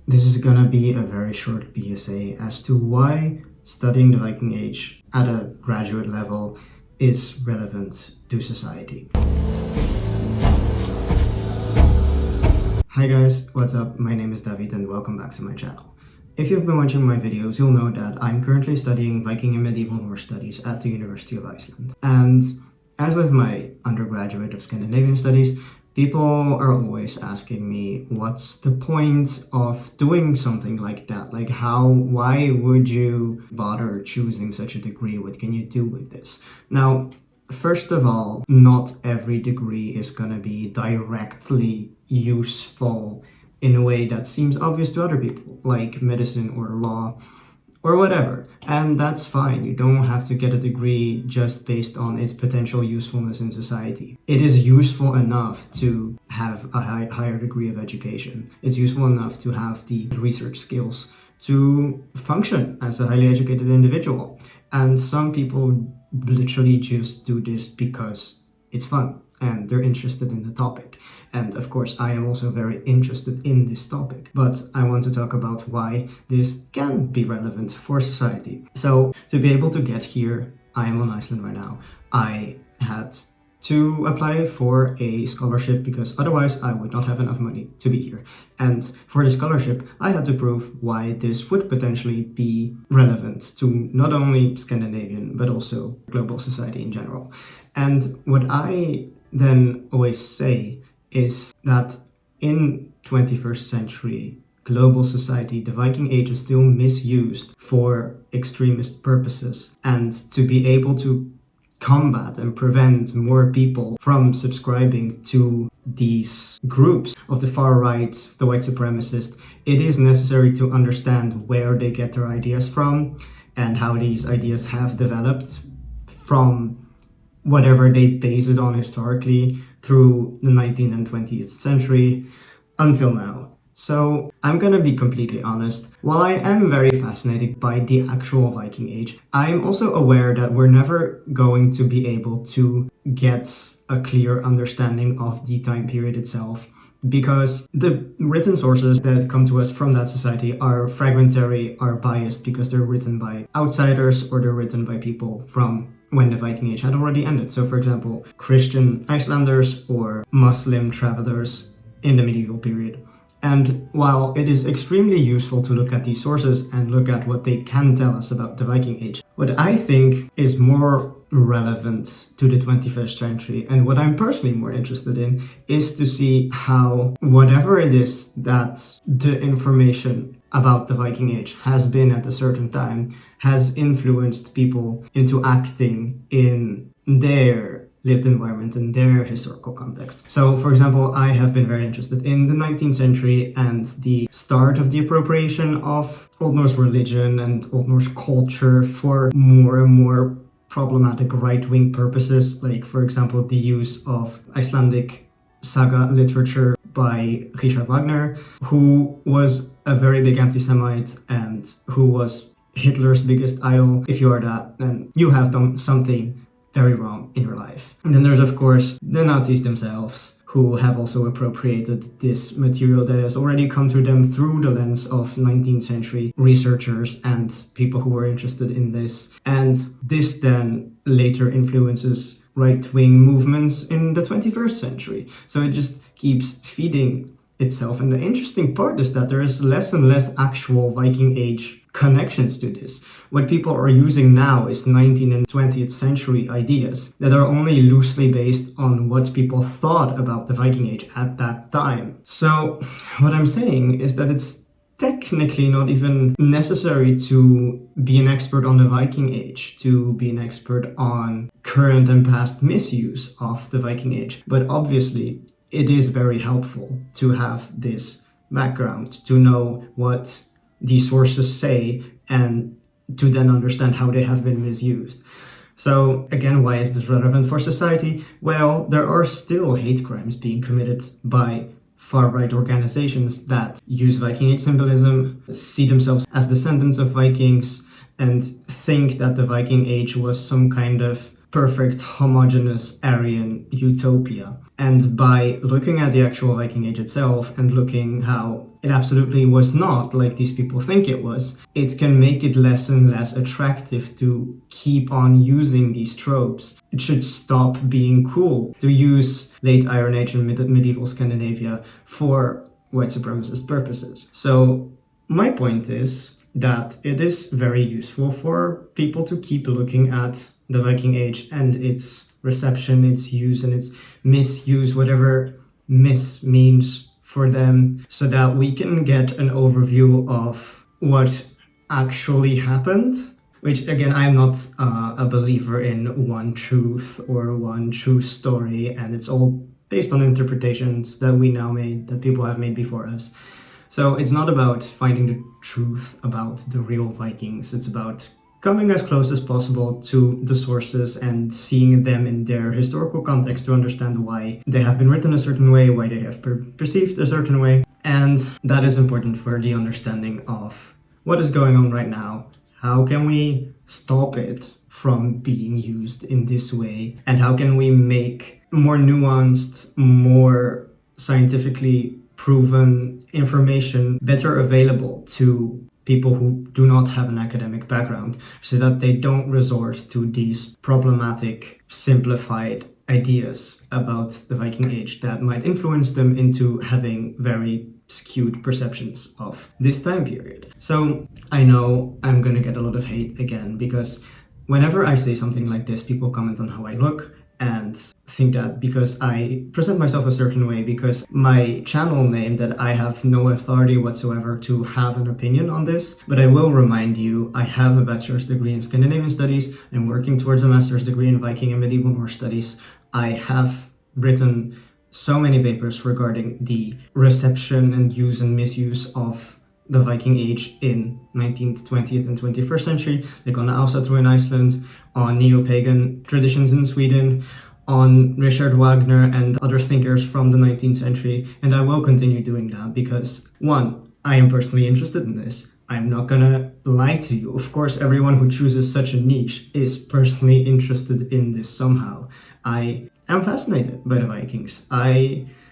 This is gonna be a very short PSA as to why studying the Viking Age at a graduate level is relevant to society. Hi guys, what's up? My name is David and welcome back to my channel. If you've been watching my videos, you'll know that I'm currently studying Viking and Medieval Norse studies at the University of Iceland. And as with my undergraduate of Scandinavian Studies, people are always asking me, what's the point of doing something like that? Like why would you bother choosing such a degree? What can you do with this? Now, first of all, not every degree is gonna be directly useful in a way that seems obvious to other people, like medicine or law or whatever. And that's fine. You don't have to get a degree just based on its potential usefulness in society. It is useful enough to have a higher degree of education. It's useful enough to have the research skills to function as a highly educated individual. And some people literally just do this because it's fun and they're interested in the topic. And of course, I am also very interested in this topic, but I want to talk about why this can be relevant for society. So to be able to get here, I am on Iceland right now. I had to apply for a scholarship because otherwise I would not have enough money to be here. And for the scholarship, I had to prove why this would potentially be relevant to not only Scandinavian, but also global society in general. And what I then always say is that in 21st century global society, the Viking Age is still misused for extremist purposes, and to be able to combat and prevent more people from subscribing to these groups of the far right, the white supremacists, it is necessary to understand where they get their ideas from and how these ideas have developed from whatever they base it on historically through the 19th and 20th century until now. So I'm gonna be completely honest, while I am very fascinated by the actual Viking Age, I'm also aware that we're never going to be able to get a clear understanding of the time period itself, because the written sources that come to us from that society are fragmentary, are biased because they're written by outsiders or they're written by people from when the Viking Age had already ended. So for example, Christian Icelanders or Muslim travelers in the medieval period. And while it is extremely useful to look at these sources and look at what they can tell us about the Viking Age, what I think is more relevant to the 21st century and what I'm personally more interested in is to see how whatever it is that the information about the Viking Age has been at a certain time has influenced people into acting in their lived environment and their historical context. So for example, I have been very interested in the 19th century and the start of the appropriation of Old Norse religion and Old Norse culture for more and more problematic right-wing purposes, like for example the use of Icelandic saga literature by Richard Wagner, who was a very big anti-Semite and who was Hitler's biggest idol. If you are that, then you have done something very wrong in your life. And then there's of course the Nazis themselves, who have also appropriated this material that has already come to them through the lens of 19th century researchers and people who were interested in this. And this then later influences right-wing movements in the 21st century. So it just keeps feeding itself. And the interesting part is that there is less and less actual Viking Age connections to this. What people are using now is 19th and 20th century ideas that are only loosely based on what people thought about the Viking Age at that time. So what I'm saying is that it's technically not even necessary to be an expert on the Viking Age, to be an expert on current and past misuse of the Viking Age. But obviously, it is very helpful to have this background, to know what these sources say and to then understand how they have been misused. So again, why is this relevant for society? Well, there are still hate crimes being committed by far-right organizations that use Viking Age symbolism, see themselves as descendants of Vikings, and think that the Viking Age was some kind of perfect, homogeneous Aryan utopia. And by looking at the actual Viking Age itself and looking how it absolutely was not like these people think it was, it can make it less and less attractive to keep on using these tropes. It should stop being cool to use late Iron Age and medieval Scandinavia for white supremacist purposes. So my point is that it is very useful for people to keep looking at the Viking Age and its reception, its use, and its misuse, whatever mis means for them, so that we can get an overview of what actually happened. Which, again, I'm not a believer in one truth or one true story, and it's all based on interpretations that we now made, that people have made before us. So it's not about finding the truth about the real Vikings, it's about coming as close as possible to the sources and seeing them in their historical context to understand why they have been written a certain way, why they have perceived a certain way. And that is important for the understanding of what is going on right now. How can we stop it from being used in this way? And how can we make more nuanced, more scientifically proven information better available to people who do not have an academic background, so that they don't resort to these problematic, simplified ideas about the Viking Age that might influence them into having very skewed perceptions of this time period. So I know I'm gonna get a lot of hate again, because whenever I say something like this, people comment on how I look and think that because I present myself a certain way, because my channel name, that I have no authority whatsoever to have an opinion on this. But I will remind you, I have a bachelor's degree in Scandinavian Studies. I'm working towards a master's degree in Viking and Medieval Norse Studies. I have written so many papers regarding the reception and use and misuse of the Viking Age in 19th, 20th, and 21st century, like on Ásatrú in Iceland, on neo-pagan traditions in Sweden, on Richard Wagner and other thinkers from the 19th century, and I will continue doing that because, one, I am personally interested in this. I'm not gonna lie to you. Of course, everyone who chooses such a niche is personally interested in this somehow. I am fascinated by the Vikings.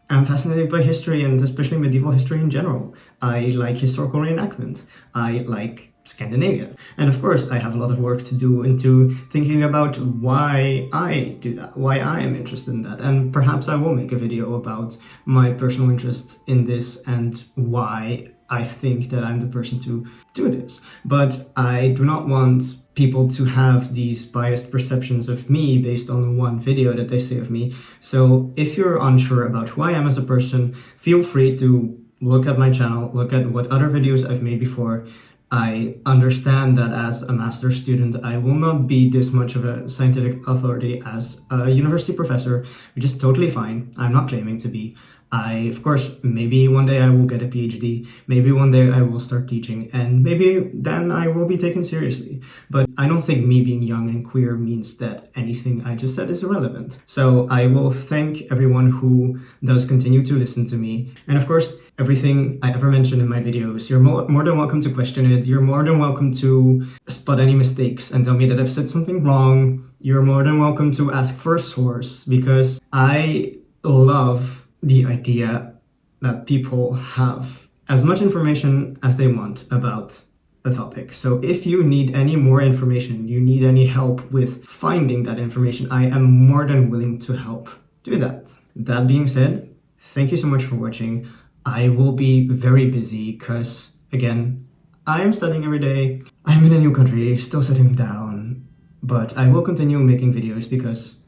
I'm fascinated by history, and especially medieval history in general. I like historical reenactment. I like Scandinavia. And of course, I have a lot of work to do into thinking about why I do that, why I am interested in that. And perhaps I will make a video about my personal interests in this and why I think that I'm the person to do this. But I do not want people to have these biased perceptions of me based on one video that they say of me. So if you're unsure about who I am as a person, feel free to look at my channel, look at what other videos I've made before. I understand that as a master's student, I will not be this much of a scientific authority as a university professor, which is totally fine. I'm not claiming to be. Of course, maybe one day I will get a PhD, maybe one day I will start teaching, and maybe then I will be taken seriously. But I don't think me being young and queer means that anything I just said is irrelevant. So I will thank everyone who does continue to listen to me. And of course, everything I ever mentioned in my videos, you're more than welcome to question it. You're more than welcome to spot any mistakes and tell me that I've said something wrong. You're more than welcome to ask for a source, because I love the idea that people have as much information as they want about a topic. So if you need any more information, you need any help with finding that information, I am more than willing to help do that. That being said, thank you so much for watching. I will be very busy because, again, I am studying every day. I'm in a new country, still settling down, but I will continue making videos because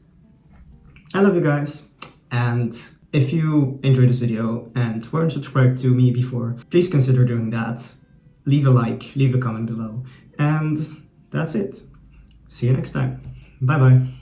I love you guys. And if you enjoyed this video and weren't subscribed to me before, please consider doing that. Leave a like, leave a comment below, and that's it. See you next time. Bye bye.